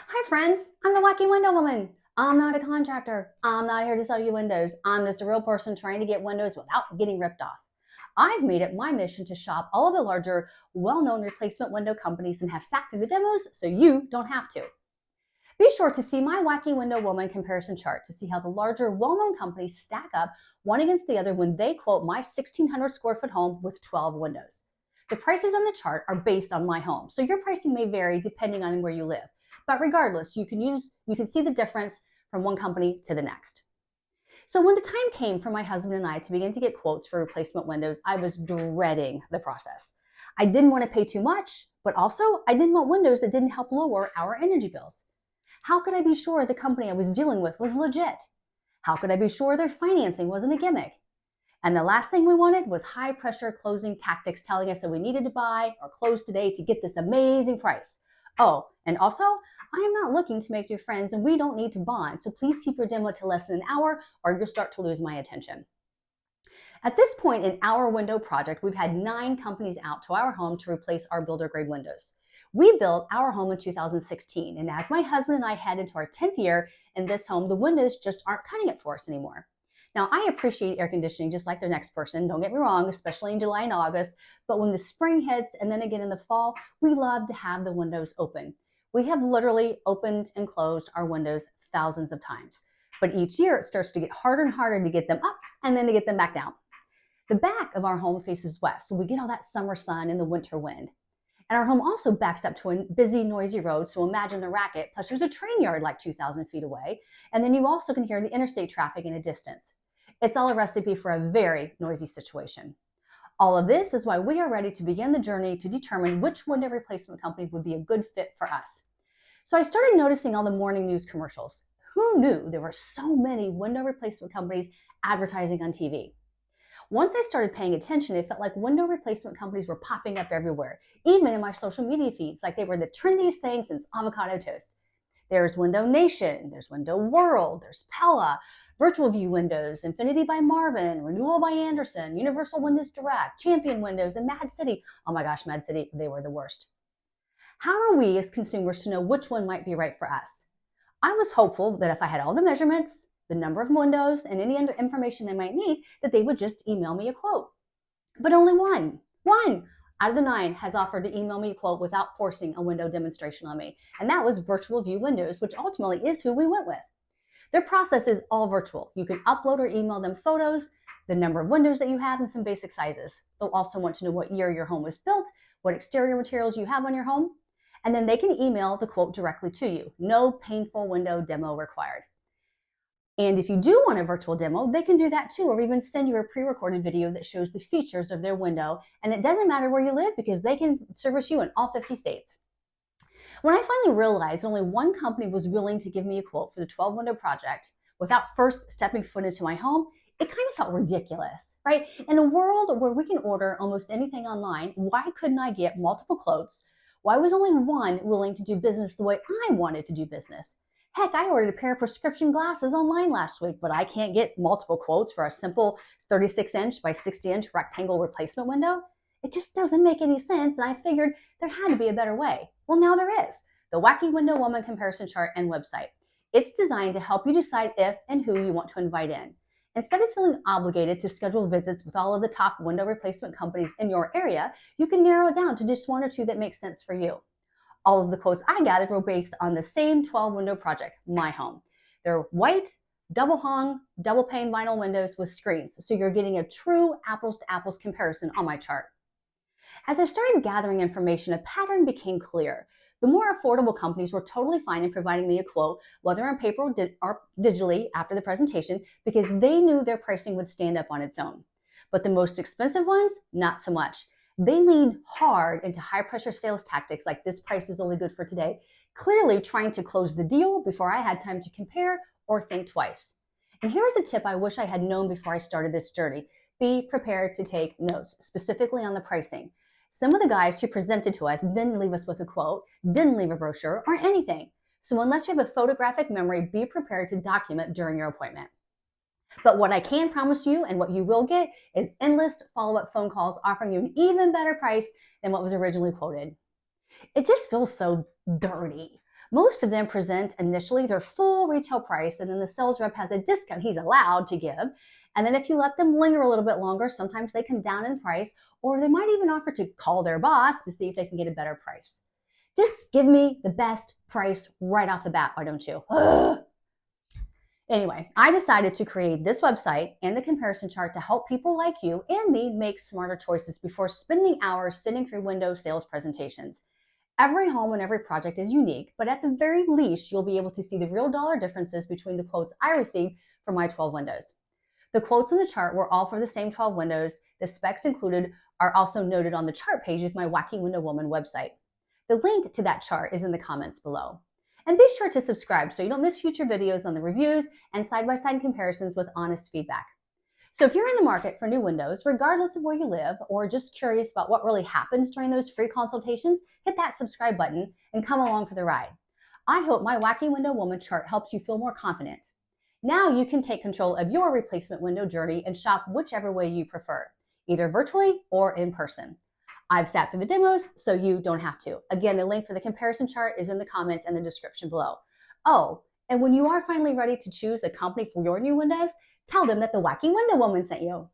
Hi friends, I'm the Wacky Window Woman. I'm not a contractor. I'm not here to sell you windows. I'm just a real person trying to get windows without getting ripped off. I've made it my mission to shop all of the larger, well-known replacement window companies and have sat through the demos so you don't have to. Be sure to see my Wacky Window Woman comparison chart to see how the larger, well-known companies stack up one against the other when they quote my 1,600 square foot home with 12 windows. The prices on the chart are based on my home, so your pricing may vary depending on where you live. But regardless, you can see the difference from one company to the next. So when the time came for my husband and I to begin to get quotes for replacement windows, I was dreading the process. I didn't want to pay too much, but also I didn't want windows that didn't help lower our energy bills. How could I be sure the company I was dealing with was legit? How could I be sure their financing wasn't a gimmick? And the last thing we wanted was high pressure closing tactics telling us that we needed to buy or close today to get this amazing price. Oh, and also, I am not looking to make you friends and we don't need to bond, so please keep your demo to less than an hour or you'll start to lose my attention. At this point in our window project, we've had 9 companies out to our home to replace our builder grade windows. We built our home in 2016, and as my husband and I head into our 10th year in this home, the windows just aren't cutting it for us anymore. Now, I appreciate air conditioning just like the next person, don't get me wrong, especially in July and August, but when the spring hits and then again in the fall, we love to have the windows open. We have literally opened and closed our windows thousands of times, but each year it starts to get harder and harder to get them up and then to get them back down. The back of our home faces west, so we get all that summer sun and the winter wind. And our home also backs up to a busy, noisy road, so imagine the racket, plus there's a train yard like 2,000 feet away, and then you also can hear the interstate traffic in a distance. It's all a recipe for a very noisy situation. All of this is why we are ready to begin the journey to determine which window replacement company would be a good fit for us. So I started noticing all the morning news commercials. Who knew there were so many window replacement companies advertising on TV? Once I started paying attention, it felt like window replacement companies were popping up everywhere, even in my social media feeds, like they were the trendiest thing since avocado toast. There's Window Nation, there's Window World, there's Pella, Virtual View Windows, Infinity by Marvin, Renewal by Andersen, Universal Windows Direct, Champion Windows, and Mad City. Oh my gosh, Mad City, they were the worst. How are we as consumers to know which one might be right for us? I was hopeful that if I had all the measurements, the number of windows, and any other information they might need, that they would just email me a quote. But only one out of the 9 has offered to email me a quote without forcing a window demonstration on me. And that was Virtual View Windows, which ultimately is who we went with. Their process is all virtual. You can upload or email them photos, the number of windows that you have, and some basic sizes. They'll also want to know what year your home was built, what exterior materials you have on your home, and then they can email the quote directly to you. No painful window demo required. And if you do want a virtual demo, they can do that too, or even send you a pre-recorded video that shows the features of their window. And it doesn't matter where you live because they can service you in all 50 states. When I finally realized only one company was willing to give me a quote for the 12 window project without first stepping foot into my home, it kind of felt ridiculous, right? In a world where we can order almost anything online, why couldn't I get multiple quotes? Why was only one willing to do business the way I wanted to do business? Heck, I ordered a pair of prescription glasses online last week, but I can't get multiple quotes for a simple 36-inch by 60-inch rectangle replacement window. It just doesn't make any sense, and I figured there had to be a better way. Well, now there is. The Wacky Window Woman comparison chart and website. It's designed to help you decide if and who you want to invite in. Instead of feeling obligated to schedule visits with all of the top window replacement companies in your area, you can narrow it down to just 1 or 2 that make sense for you. All of the quotes I gathered were based on the same 12 window project, my home. They're white, double hung, double pane vinyl windows with screens, so you're getting a true apples to apples comparison on my chart. As I started gathering information, a pattern became clear. The more affordable companies were totally fine in providing me a quote, whether on paper or digitally after the presentation, because they knew their pricing would stand up on its own. But the most expensive ones, not so much. They leaned hard into high-pressure sales tactics like this price is only good for today, clearly trying to close the deal before I had time to compare or think twice. And here's a tip I wish I had known before I started this journey. Be prepared to take notes, specifically on the pricing. Some of the guys who presented to us didn't leave us with a quote, didn't leave a brochure, or anything. So unless you have a photographic memory, be prepared to document during your appointment. But what I can promise you and what you will get is endless follow-up phone calls offering you an even better price than what was originally quoted. It just feels so dirty. Most of them present initially their full retail price, and then the sales rep has a discount he's allowed to give. And then if you let them linger a little bit longer, sometimes they come down in price, or they might even offer to call their boss to see if they can get a better price. Just give me the best price right off the bat, why don't you? Ugh. Anyway, I decided to create this website and the comparison chart to help people like you and me make smarter choices before spending hours sitting through window sales presentations. Every home and every project is unique, but at the very least, you'll be able to see the real dollar differences between the quotes I received for my 12 windows. The quotes on the chart were all for the same 12 windows. The specs included are also noted on the chart page of my Wacky Window Woman website. The link to that chart is in the comments below. And be sure to subscribe so you don't miss future videos on the reviews and side-by-side comparisons with honest feedback. So if you're in the market for new windows, regardless of where you live, or just curious about what really happens during those free consultations, hit that subscribe button and come along for the ride. I hope my Wacky Window Woman chart helps you feel more confident. Now you can take control of your replacement window journey and shop whichever way you prefer, either virtually or in person. I've sat through the demos, so you don't have to. Again, the link for the comparison chart is in the comments and the description below. Oh, and when you are finally ready to choose a company for your new windows, tell them that the Wacky Window Woman sent you.